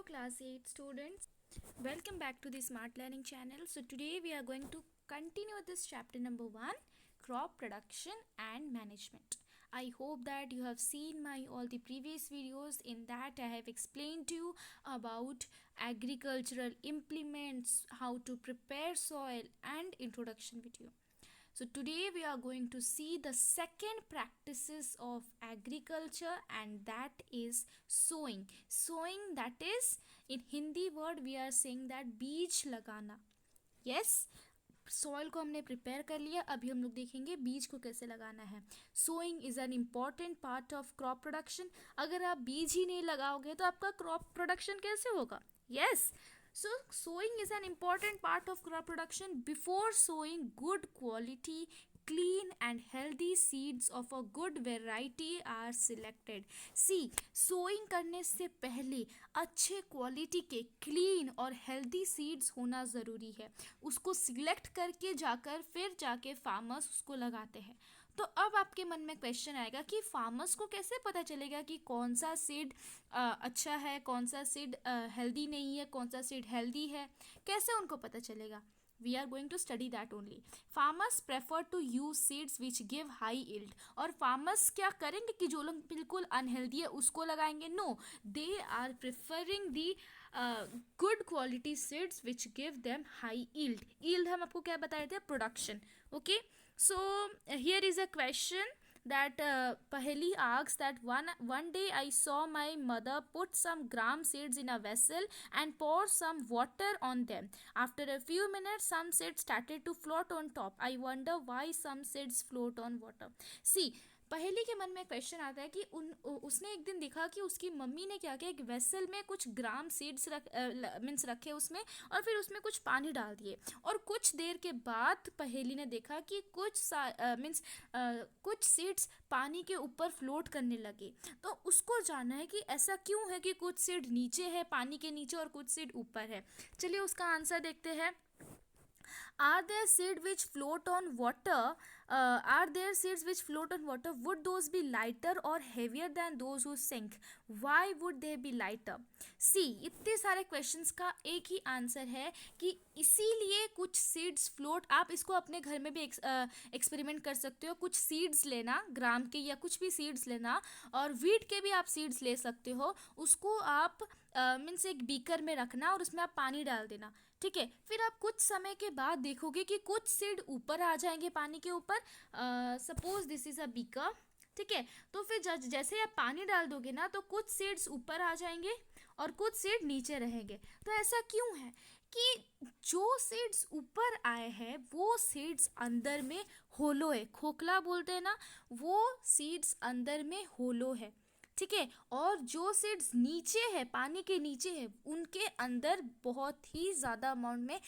class 8 students. Welcome back to the Smart Learning channel. So today we are going to continue with this chapter number 1, crop production and management. I hope that you have seen my all the previous videos. In that I have explained to you about agricultural implements, how to prepare soil and introduction video. So today we are going to see the second practices of agriculture, and that is sowing. Sowing, that is in Hindi word we are saying that बीज लगाना. Yes, soil को हमने prepare कर लिया. अभी हम लोग देखेंगे बीज को कैसे लगाना है. Sowing is an important part of crop production. अगर आप बीज ही नहीं लगाओगे तो आपका क्रॉप प्रोडक्शन कैसे होगा. Yes, so sowing is an important part of crop production. Before sowing, good quality, clean and healthy seeds of a good variety are selected. See, sowing करने से पहले अच्छे क्वालिटी के क्लीन और हेल्दी सीड्स होना ज़रूरी है. उसको सिलेक्ट करके फिर जाके फार्मर्स उसको लगाते हैं. तो अब आपके मन में क्वेश्चन आएगा कि फार्मर्स को कैसे पता चलेगा कि कौन सा सीड अच्छा है, कौन सा सीड हेल्दी नहीं है, कौन सा सीड हेल्दी है, कैसे उनको पता चलेगा. We are going to study that only. Farmers prefer to use seeds which give high yield. और फार्मर्स क्या करेंगे कि जो लोग बिल्कुल अनहेल्दी है उसको लगाएंगे. No, they are preferring the good quality seeds which give them high yield. Yield हम आपको क्या बताए थे, production. Okay, so here is a question that Paheli asks that one day I saw my mother put some gram seeds in a vessel and pour some water on them. After a few minutes some seeds started to float on top. I wonder why some seeds float on water. See, पहेली के मन में question आता है कि उसने एक दिन देखा कि उसकी मम्मी ने क्या किया, एक वेसल में कुछ ग्राम सीड्स मीन्स रखे उसमें, और फिर उसमें कुछ पानी डाल दिए. और कुछ देर के बाद पहेली ने देखा कि कुछ सीड्स पानी के ऊपर फ्लोट करने लगे. तो उसको जानना है कि ऐसा क्यों है कि कुछ सीड नीचे है, पानी के नीचे, और कुछ सीड ऊपर है. चलिए उसका आंसर देखते हैं. Are there seeds which float on water? Are there seeds which float on water? Would those be lighter or heavier than those who sink? Why would they be lighter? See, इतने सारे questions का एक ही answer है कि इसीलिए कुछ seeds float. आप इसको अपने घर में भी एक्सपेरिमेंट कर सकते हो. कुछ सीड्स लेना, ग्राम के या कुछ भी सीड्स लेना, और वीट के भी आप सीड्स ले सकते हो. उसको आप मीन्स एक बीकर में रखना और उसमें आप पानी डाल देना. ठीक है, फिर आप कुछ समय के बाद देखोगे कि कुछ सीड ऊपर आ जाएंगे पानी के ऊपर. Suppose this is a beaker. ठीक है, तो फिर जैसे आप पानी डाल दोगे ना तो कुछ सीड्स ऊपर आ जाएंगे और कुछ सीड नीचे रहेंगे. तो ऐसा क्यों है कि जो सीड्स ऊपर आए हैं वो सीड्स अंदर में होलो है. खोखला बोलते हैं ना, वो सीड्स अंदर में होलो है. ठीक है, और जो सीड्स नीचे है, पानी के नीचे है, उनके अंदर बहुत ही ज़्यादा अमाउंट में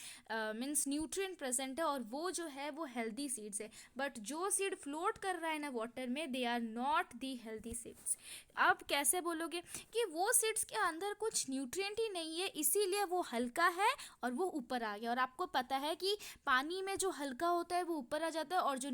मीन्स न्यूट्रिएंट प्रेजेंट है, और वो जो है वो हेल्दी सीड्स है. बट जो सीड फ्लोट कर रहा है ना वाटर में, they are not the healthy seeds. अब कैसे बोलोगे कि वो सीड्स के अंदर कुछ न्यूट्रिएंट ही नहीं है, इसीलिए वो हल्का है और वो ऊपर आ गया. और आपको पता है कि पानी में जो हल्का होता है वो ऊपर आ जाता है, और जो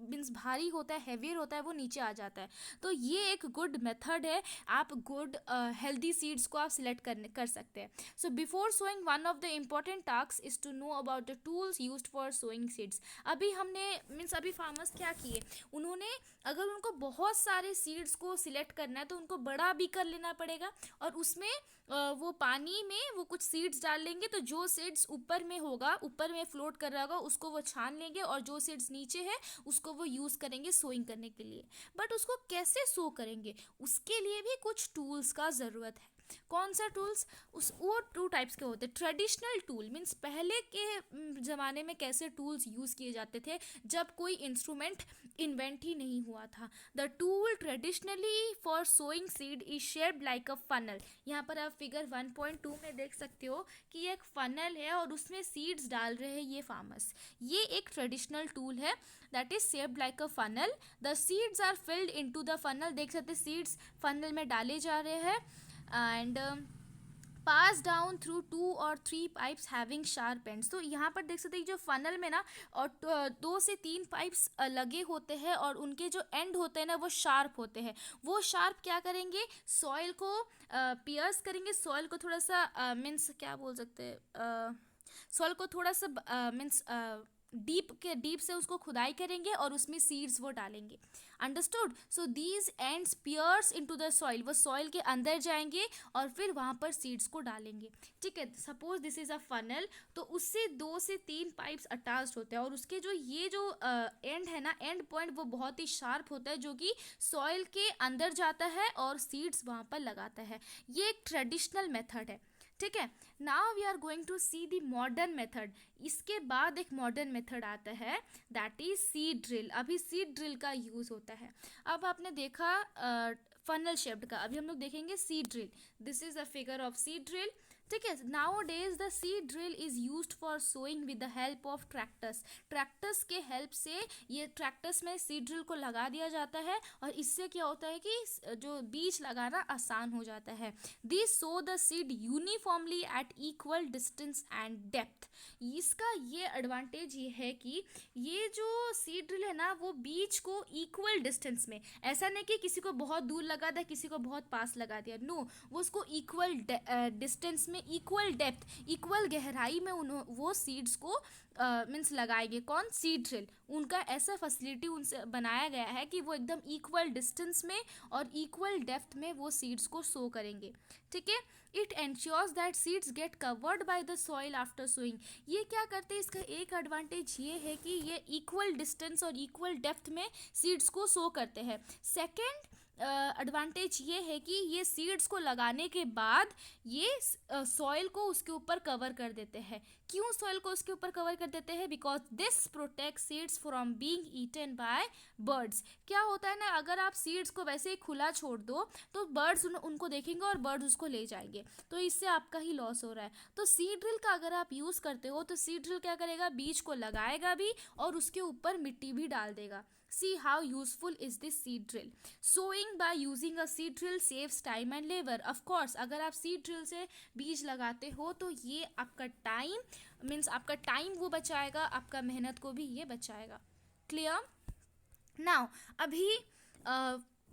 मीन्स भारी होता है, हेवियर होता है, वो नीचे आ जाता है. तो ये एक गुड मेथड है. आप गुड हेल्दी सीड्स को आप सिलेक्ट कर सकते हैं. So before sowing, one of the important task is to know about the tools used for sowing seeds. अभी फार्मर्स क्या किए, उन्होंने अगर उनको बहुत सारे सीड्स को सिलेक्ट करना है तो उनको बड़ा बीकर लेना पड़ेगा, और उसमें वो पानी में वो कुछ सीड्स डाल लेंगे. तो जो सीड्स ऊपर में होगा, ऊपर में फ्लोट कर रहा होगा, उसको वो छान लेंगे, और जो सीड्स नीचे है उसको वो यूज़ करेंगे सोइंग करने के लिए. बट उसको कैसे सो करेंगे, उसके लिए भी कुछ टूल्स का ज़रूरत है. कौन सा टूल्स, वो 2 टाइप्स के होते हैं. ट्रेडिशनल टूल मीन्स पहले के ज़माने में कैसे टूल्स यूज़ किए जाते थे जब कोई इंस्ट्रूमेंट इन्वेंट ही नहीं हुआ था. The tool traditionally for sowing seed is shaped like a funnel. यहाँ पर आप फिगर 1.2 में देख सकते हो कि ये एक फनल है और उसमें सीड्स डाल रहे हैं ये फार्मर्स. ये एक ट्रेडिशनल टूल है that is shaped like a funnel. The seeds are filled into the funnel. देख सकते हैं सीड्स फनल में डाले जा रहे हैं, and pass down through 2 or 3 pipes having sharp ends. तो यहाँ पर देख सकते हैं जो फनल में ना और 2 से 3 पाइप्स लगे होते हैं, और उनके जो एंड होते हैं ना वो शार्प होते हैं. वो शार्प क्या करेंगे, सॉइल को पियर्स करेंगे सॉइल को, थोड़ा सा मीन्स क्या बोल सकते हैं, सॉइल को थोड़ा सा मीन्स डीप से उसको खुदाई करेंगे और उसमें सीड्स वो डालेंगे. Understood. So these ends pierce into the soil, वो सॉइल के अंदर जाएंगे और फिर वहाँ पर सीड्स को डालेंगे. ठीक है. Suppose this is a funnel, तो उससे 2 से 3 पाइप्स अटैच्ड होते हैं और उसके जो ये जो एंड है ना, एंड पॉइंट वो बहुत ही शार्प होता है जो कि सॉइल के अंदर जाता है और सीड्स वहाँ पर लगाता है. ये एक ट्रेडिशनल मेथड है. ठीक है. Now we are going to see the modern method. इसके बाद एक मॉडर्न मेथड आता है, दैट इज सीड ड्रिल. अभी सीड ड्रिल का यूज़ होता है. अब आपने देखा फनल शेप्ड का, अभी हम लोग देखेंगे seed drill. This is a figure of seed drill. ठीक है. Nowadays the seed drill is used for sowing with the help of tractors. Tractors के हेल्प से ये ट्रैक्टर्स में सीड ड्रिल को लगा दिया जाता है और इससे क्या होता है कि जो बीज लगाना आसान हो जाता है. This so the seed uniformly eight equal distance and depth. इसका ये एडवांटेज ये है कि ये जो सीड ड्रिल है ना, वो बीज को इक्वल डिस्टेंस में, ऐसा नहीं कि किसी को बहुत दूर लगा दिया किसी को बहुत पास लगा दिया, नो, वो उसको इक्वल डिस्टेंस में, इक्वल डेप्थ, इक्वल गहराई में वो सीड्स को मीन्स लगाएंगे. कौन? Seed drill. उनका ऐसा फैसिलिटी उनसे बनाया गया है कि वो एकदम इक्वल डिस्टेंस में और इक्वल डेप्थ में वो सीड्स को सो करेंगे. ठीक है. It ensures that seeds get covered by the soil after sowing. ये क्या करते हैं, इसका एक एडवांटेज ये है कि ये इक्वल डिस्टेंस और इक्वल डेप्थ में सीड्स को सो करते हैं. सेकेंड एडवांटेज ये है कि ये सीड्स को लगाने के बाद ये सॉइल को उसके ऊपर कवर कर देते हैं. क्यों सॉइल को उसके ऊपर कवर कर देते हैं? Because this protect seeds from being eaten by birds. क्या होता है ना, अगर आप सीड्स को वैसे ही खुला छोड़ दो तो बर्ड्स उनको देखेंगे और बर्ड्स उसको ले जाएंगे, तो इससे आपका ही लॉस हो रहा है. तो सीड ड्रिल का अगर आप यूज़ करते हो तो सीड ड्रिल क्या करेगा, बीज को लगाएगा भी और उसके ऊपर मिट्टी भी डाल देगा. See how useful is this seed drill. Sowing by using a seed drill saves time and labor. Of course, अगर आप seed drill से बीज लगाते हो तो ये आपका टाइम मीन्स आपका टाइम वो बचाएगा, आपका मेहनत को भी ये बचाएगा. क्लियर. नाउ अभी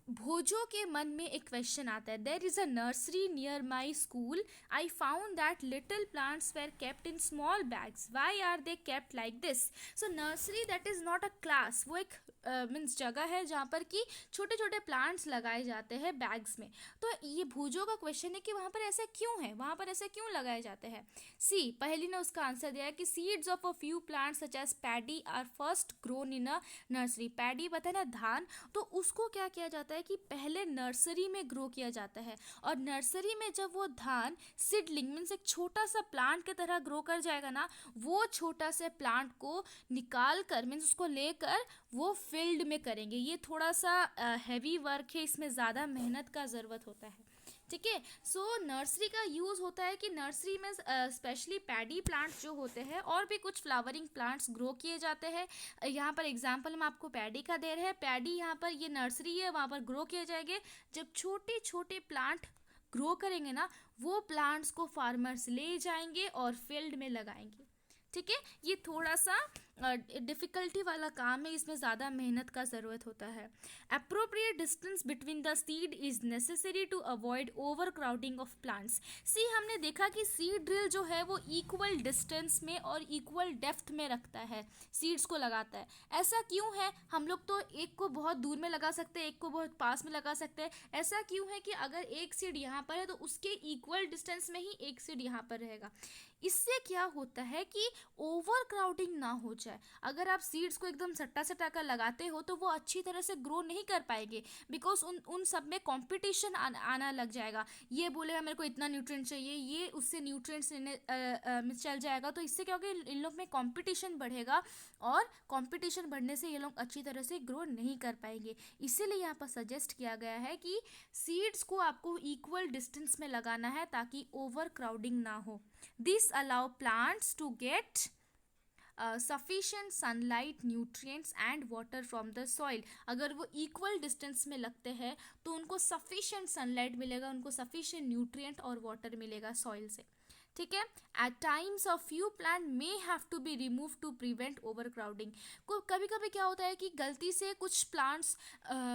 भोजो के मन में एक क्वेश्चन आता है. There is a nursery near my school. I found that little plants were kept in small bags. Why are they kept like this? So nursery that is not a class, वो एक means जगह है जहाँ पर कि छोटे छोटे plants लगाए जाते हैं बैग्स में. तो ये भूजो का क्वेश्चन है कि वहाँ पर ऐसा क्यों है, वहाँ पर ऐसे क्यों लगाए जाते हैं. सी पहली ने उसका आंसर दिया है कि seeds of a few plants such as paddy are first grown in a nursery. Paddy पता है ना, धान, तो उसको क्या किया जाता है कि पहले नर्सरी में ग्रो किया जाता है और नर्सरी में जब वो धान सीडलिंग मीन्स एक छोटा सा प्लांट की तरह ग्रो कर जाएगा ना, वो छोटा से प्लांट को निकाल कर मीन्स उसको लेकर वो फील्ड में करेंगे. ये थोड़ा सा हैवी वर्क है, इसमें ज़्यादा मेहनत का ज़रूरत होता है. ठीक है. सो नर्सरी का यूज़ होता है कि नर्सरी में स्पेशली पैडी प्लांट्स जो होते हैं और भी कुछ फ्लावरिंग प्लांट्स ग्रो किए जाते हैं. यहाँ पर एग्जांपल हम आपको पैडी का दे रहे हैं. पैडी यहाँ पर ये नर्सरी है, वहाँ पर ग्रो किए जाएंगे. जब छोटे छोटे प्लांट ग्रो करेंगे ना, वो प्लांट्स को फार्मर्स ले जाएंगे और फील्ड में लगाएंगे. ठीक है. ये थोड़ा सा डिफ़िकल्टी वाला काम है, इसमें ज़्यादा मेहनत का ज़रूरत होता है. Appropriate distance between the seed is necessary to avoid over crowding of plants. सी हमने देखा कि सीड ड्रिल जो है वो इक्वल डिस्टेंस में और इक्वल डेप्थ में रखता है, सीड्स को लगाता है. ऐसा क्यों है? हम लोग तो एक को बहुत दूर में लगा सकते हैं, एक को बहुत पास में लगा सकते हैं. ऐसा क्यों है कि अगर एक सीड यहाँ पर है तो उसके इक्वल डिस्टेंस में ही एक सीड यहाँ पर रहेगा. इससे क्या होता है कि ओवर क्राउडिंग ना हो जाए. अगर आप सीड्स को एकदम सट्टा सट्टा कर लगाते हो तो वो अच्छी तरह से ग्रो नहीं कर पाएंगे, बिकॉज उन सब में कंपटीशन आना लग जाएगा. ये बोलेगा मेरे को इतना न्यूट्रिएंट चाहिए, ये उससे न्यूट्रिएंट्स लेने चल जाएगा. तो इससे क्या होगा, इन लोग में कंपटीशन बढ़ेगा और कंपटीशन बढ़ने से ये लोग अच्छी तरह से ग्रो नहीं कर पाएंगे. इसीलिए यहाँ पर सजेस्ट किया गया है कि सीड्स को आपको इक्वल डिस्टेंस में लगाना है ताकि ओवर क्राउडिंग ना हो. This allow plants to get sufficient sunlight, nutrients and water from the soil. अगर वो equal distance में लगते हैं तो उनको sufficient sunlight मिलेगा, उनको sufficient nutrient और water मिलेगा soil से. ठीक है। At times of few plant may have to be remove to prevent over crowding. को कभी कभी क्या होता है कि गलती से कुछ प्लांट्स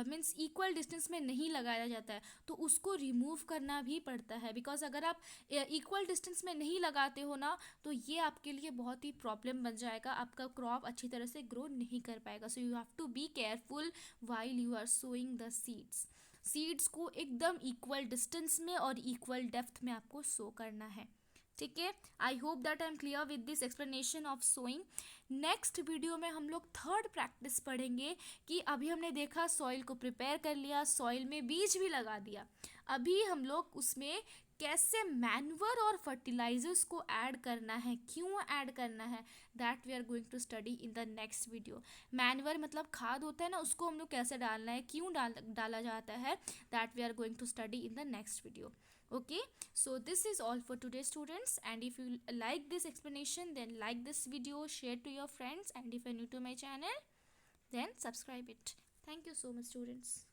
मीन्स इक्वल डिस्टेंस में नहीं लगाया जाता है, तो उसको रिमूव करना भी पड़ता है। बिकॉज अगर आप इक्वल डिस्टेंस में नहीं लगाते हो ना, तो ये आपके लिए बहुत ही प्रॉब्लम बन जाएगा, आपका क्रॉप अच्छी तरह से ग्रो नहीं कर पाएगा। So you have to be careful while you are sowing the seeds. Seeds को एकदम इक्वल डिस्टेंस में और इक्वल डेप्थ में आपको सो करना है। ठीक है। I hope that I am clear with this explanation of sowing. Next video में हम लोग थर्ड प्रैक्टिस पढ़ेंगे कि अभी हमने देखा सॉइल को प्रिपेयर कर लिया, सॉइल में बीज भी लगा दिया, अभी हम लोग उसमें कैसे मैन्योर और फर्टिलाइजर्स को ऐड करना है, क्यों ऐड करना है, that we are going to study in the next video. Manure मतलब खाद होता है ना, उसको हम लोग कैसे डालना है, क्यों डाला जाता है, that we are going to study in the next video. Okay, so this is all for today, students, and if you like this explanation, then like this video, share to your friends, and if you're new to my channel, then subscribe it. Thank you so much, students.